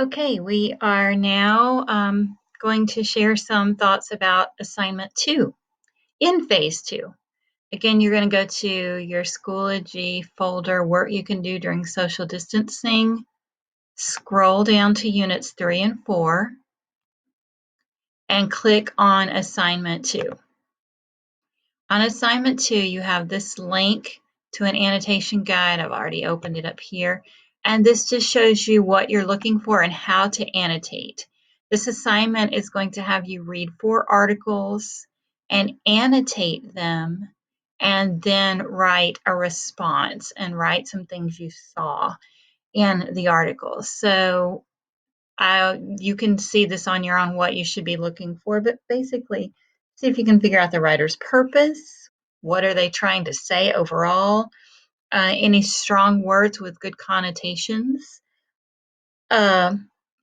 Okay, we are now going to share some thoughts about assignment 2 in phase 2. Again, you're going to go to your Schoology folder, work you can do during social distancing, scroll down to units 3 and 4, and click on assignment 2. On assignment 2, you have this link to an annotation guide. I've already opened it up here. And this just shows you what you're looking for and how to annotate. This assignment is going to have you read 4 articles and annotate them, and then write a response and write some things you saw in the articles. So you can see this on your own, what you should be looking for, but basically see if you can figure out the writer's purpose. What are they trying to say overall? Any strong words with good connotations? Uh,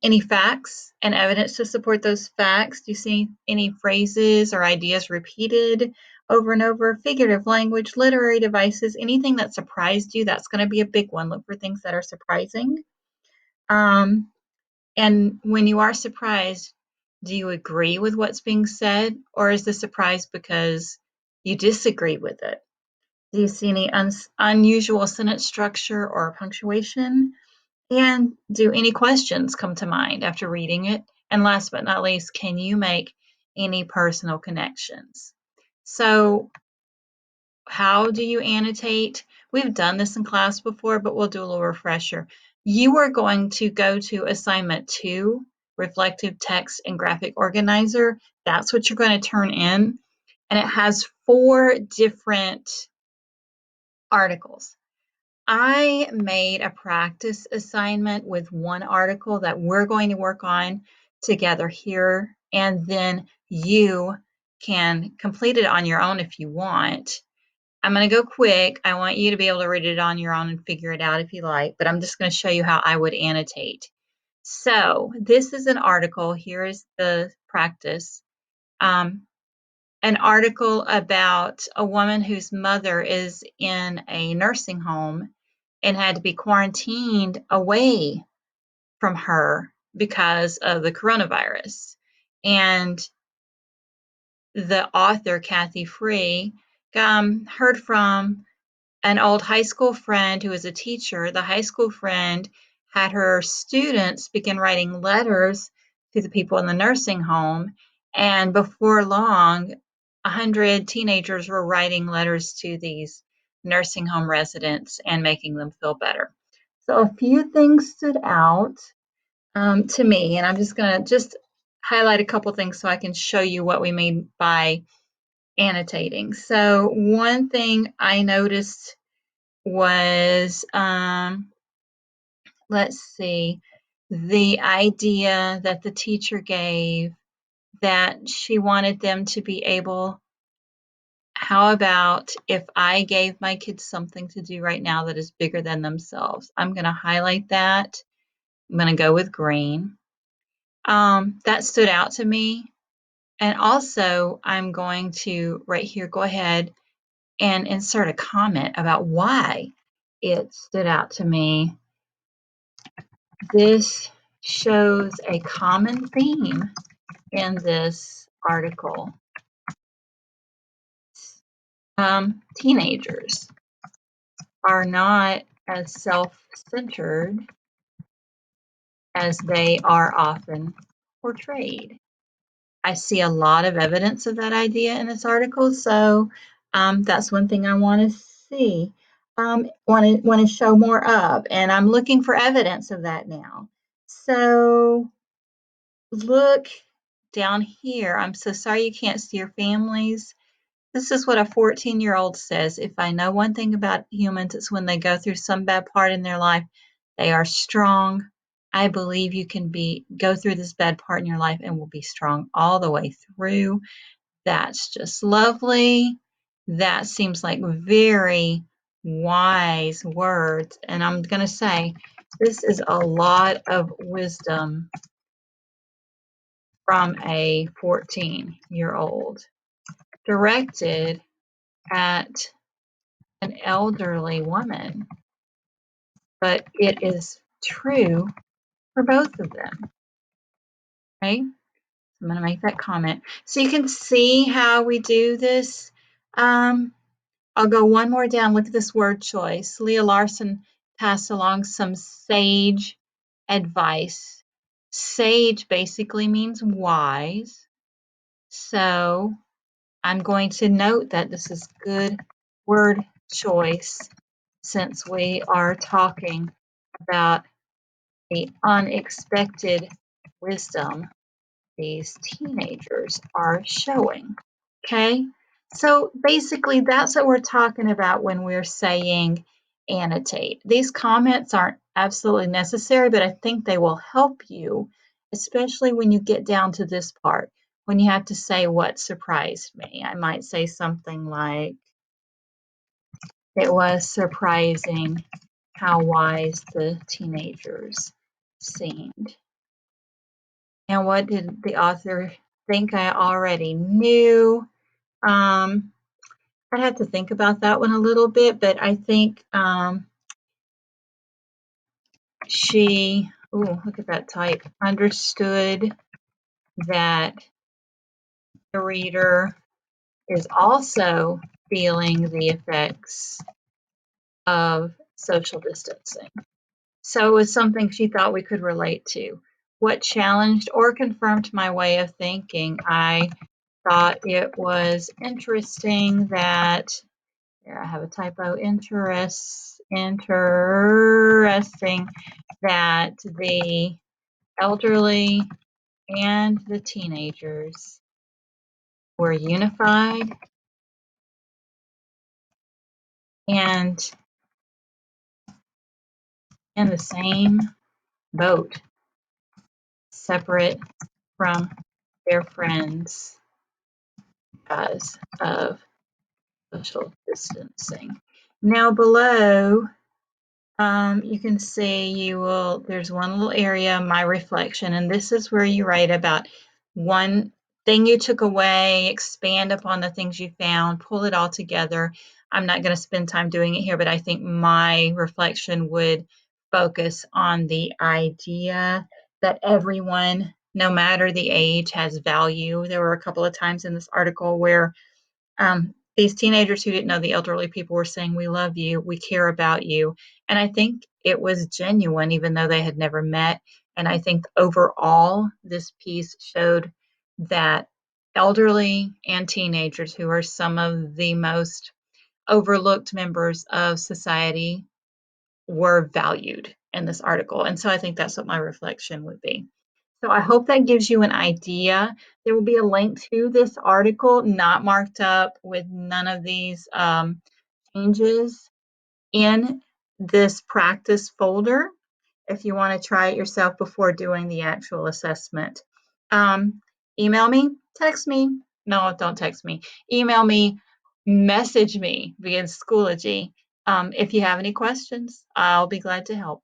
any facts and evidence to support those facts? Do you see any phrases or ideas repeated over and over? Figurative language, literary devices, anything that surprised you, that's going to be a big one. Look for things that are surprising. And when you are surprised, do you agree with what's being said, or is the surprise because you disagree with it? Do you see any unusual sentence structure or punctuation? And do any questions come to mind after reading it? And last but not least, can you make any personal connections? So, how do you annotate? We've done this in class before, but we'll do a little refresher. You are going to go to assignment 2, reflective text and graphic organizer. That's what you're going to turn in. And it has 4 different articles. I made a practice assignment with 1 article that we're going to work on together here, and then you can complete it on your own if you want. I'm going to go quick. I want you to be able to read it on your own and figure it out if you like, but I'm just going to show you how I would annotate. So this is an article. Here is the practice. An article about a woman whose mother is in a nursing home and had to be quarantined away from her because of the coronavirus. And the author, Kathy Free, heard from an old high school friend who was a teacher. The high school friend had her students begin writing letters to the people in the nursing home. And before long, 100 teenagers were writing letters to these nursing home residents and making them feel better. So a few things stood out to me, and I'm just going to highlight a couple things so I can show you what we mean by annotating. So one thing I noticed was, let's see, the idea that the teacher gave that she wanted them to be able, how about if I gave my kids something to do right now that is bigger than themselves? I'm going to highlight that. I'm going to go with green. That stood out to me. And also, I'm going to, right here, go ahead and insert a comment about why it stood out to me. This shows a common theme in this article. Teenagers are not as self-centered as they are often portrayed. I see a lot of evidence of that idea in this article, so that's one thing I want to see. Want to show more of, and I'm looking for evidence of that now. So look down here. I'm so sorry you can't see your families. This is what a 14-year-old says. If I know one thing about humans, it's when they go through some bad part in their life, they are strong. I believe you can go through this bad part in your life and will be strong all the way through. That's just lovely. That seems like very wise words. And I'm going to say this is a lot of wisdom from a 14-year-old directed at an elderly woman. But it is true for both of them, right? I'm going to make that comment. So you can see how we do this. I'll go one more down. Look at this word choice. Leah Larson passed along some sage advice. Sage basically means wise. So I'm going to note that this is good word choice since we are talking about the unexpected wisdom these teenagers are showing. Okay, so basically that's what we're talking about when we're saying annotate. These comments aren't absolutely necessary, but I think they will help you, especially when you get down to this part, when you have to say what surprised me. I might say something like, it was surprising how wise the teenagers seemed. And what did the author think I already knew? I'd have to think about that one a little bit, but I think she, oh, look at that type, understood that the reader is also feeling the effects of social distancing. So it was something she thought we could relate to. What challenged or confirmed my way of thinking? I thought it was interesting that, here I have a typo, interesting that the elderly and the teenagers were unified and in the same boat, separate from their friends because of social distancing. Now below, you can see there's one little area, my reflection, and this is where you write about one thing you took away, expand upon the things you found, pull it all together. I'm not going to spend time doing it here, but I think my reflection would focus on the idea that everyone, no matter the age, has value. There were a couple of times in this article where these teenagers who didn't know the elderly people were saying, we love you, we care about you. And I think it was genuine, even though they had never met. And I think overall, this piece showed that elderly and teenagers, who are some of the most overlooked members of society, were valued in this article. And so I think that's what my reflection would be. So I hope that gives you an idea. There will be a link to this article, not marked up with none of these changes, in this practice folder if you want to try it yourself before doing the actual assessment. Email me, text me. No, don't text me. Email me, message me via Schoology. If you have any questions, I'll be glad to help.